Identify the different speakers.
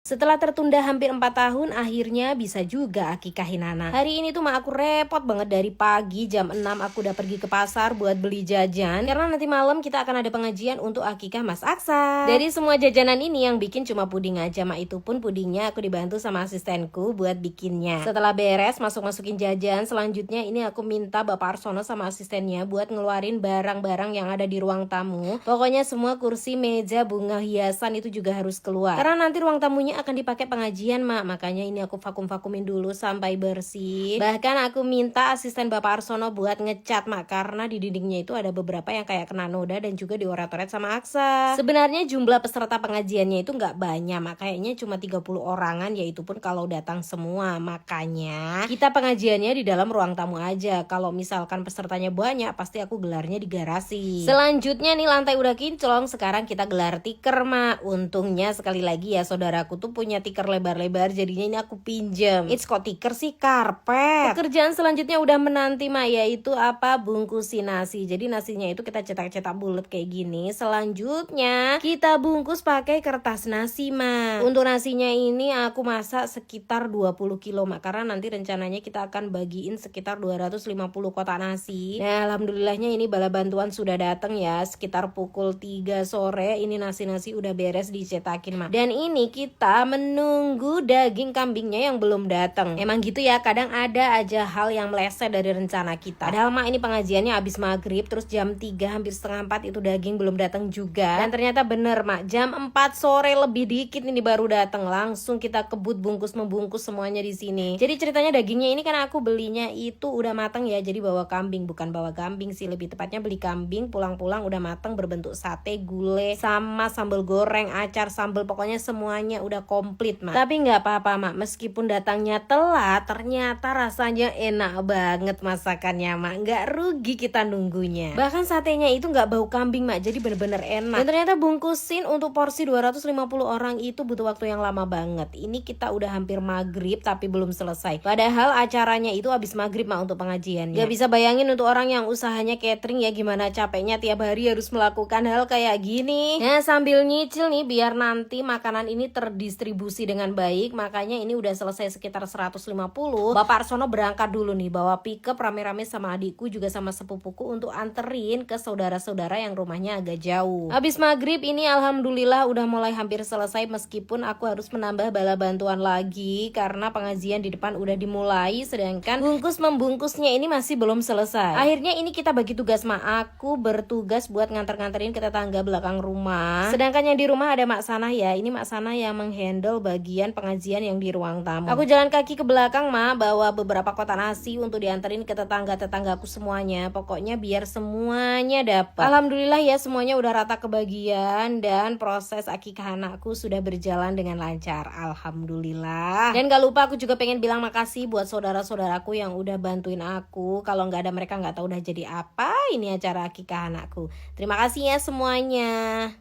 Speaker 1: Setelah tertunda hampir 4 tahun, akhirnya bisa juga akikahin anak. Hari ini tuh mak aku repot banget dari pagi jam 6 aku udah pergi ke pasar buat beli jajan. Karena nanti malam kita akan ada pengajian untuk akikah Mas Aksa. Dari semua jajanan ini yang bikin cuma puding aja, mak, itu pun pudingnya aku dibantu sama asistenku buat bikinnya. Setelah beres masukin jajan, selanjutnya ini aku minta Bapak Arsono sama asistennya buat ngeluarin barang-barang yang ada di ruang tamu. Pokoknya semua kursi, meja, bunga hiasan itu juga harus keluar. Karena nanti ruang tamunya akan dipakai pengajian, mak. Makanya ini aku vakum-vakumin dulu sampai bersih. Bahkan aku minta asisten Bapak Arsono buat ngecat, mak, karena di dindingnya itu ada beberapa yang kayak kena noda dan juga dioret-oret sama Aksa. Sebenarnya jumlah peserta pengajiannya itu nggak banyak, mak. Kayaknya cuma 30 orangan, yaitu pun kalau datang semua. Makanya kita pengajiannya di dalam ruang tamu aja. Kalau misalkan pesertanya banyak, pasti aku gelarnya di garasi. Selanjutnya nih lantai udah kinclong, sekarang kita gelar tikar, mak. Untungnya sekali lagi ya saudaraku tuh punya tikar lebar-lebar, jadinya ini aku pinjem. Kok tikar sih, karpet. Pekerjaan selanjutnya udah menanti, mak, yaitu apa? Bungkusin nasi. Jadi nasinya itu kita cetak-cetak bulat kayak gini. Selanjutnya kita bungkus pakai kertas nasi, mak. Untuk nasinya ini aku masak sekitar 20 kilo, mak, karena nanti rencananya kita akan bagiin sekitar 250 kotak nasi. Nah, alhamdulillahnya ini bala bantuan sudah datang ya, sekitar pukul 3 sore ini nasi-nasi udah beres dicetakin, mak. Dan ini kita menunggu daging kambingnya yang belum datang. Emang gitu ya, kadang ada aja hal yang meleset dari rencana kita. Padahal, mak, ini pengajiannya habis maghrib, terus jam 3 hampir setengah 4 itu daging belum datang juga. Dan ternyata bener, mak, jam 4 sore lebih dikit ini baru datang. Langsung kita kebut membungkus semuanya di sini. Jadi ceritanya dagingnya ini kan aku belinya itu udah matang ya, jadi bawa kambing, bukan bawa kambing sih, lebih tepatnya beli kambing pulang-pulang udah matang berbentuk sate, gulai, sama sambal goreng, acar, sambal, pokoknya semuanya udah komplit, mak. Tapi nggak apa-apa, mak, meskipun datangnya telat, ternyata rasanya enak banget masakannya, mak. Nggak rugi kita nunggunya. Bahkan satenya itu nggak bau kambing, mak, jadi bener-bener enak. Dan ternyata bungkusin untuk porsi 250 orang itu butuh waktu yang lama banget. Ini kita udah hampir maghrib tapi belum selesai. Padahal acaranya itu habis maghrib, mak, untuk pengajiannya. Gak bisa bayangin untuk orang yang usahanya catering ya gimana capeknya tiap hari harus melakukan hal kayak gini. Nah, sambil nyicil nih biar nanti makanan ini terdistribusi dengan baik, makanya ini udah selesai sekitar 150. Bapak Arsono berangkat dulu nih bawa pickup rame-rame sama adikku juga sama sepupuku untuk anterin ke saudara-saudara yang rumahnya agak jauh. Habis maghrib ini alhamdulillah udah mulai hampir selesai, meskipun aku harus menambah bala bantuan lagi karena pengajian di depan udah dimulai, sedangkan membungkusnya ini masih belum selesai. Akhirnya ini kita bagi tugas, mak. Aku bertugas buat nganter-nganterin ke tetangga belakang rumah, sedangkan yang di rumah ada Mak Sanah ya. Ini Mak Sanah yang menghandle bagian pengajian yang di ruang tamu. Aku jalan kaki ke belakang, mak, bawa beberapa kotak nasi untuk dianterin ke tetangga-tetanggaku semuanya. Pokoknya biar semuanya dapat. Alhamdulillah ya, semuanya udah rata kebagian dan proses akikah anakku sudah berjalan dengan lancar. Alhamdulillah. Dan gak lupa aku juga pengen bilang makasih buat saudara-saudaraku yang udah bantuin aku. Kalau nggak ada mereka nggak tahu udah jadi apa ini acara akikah anakku. Terima kasih ya semuanya.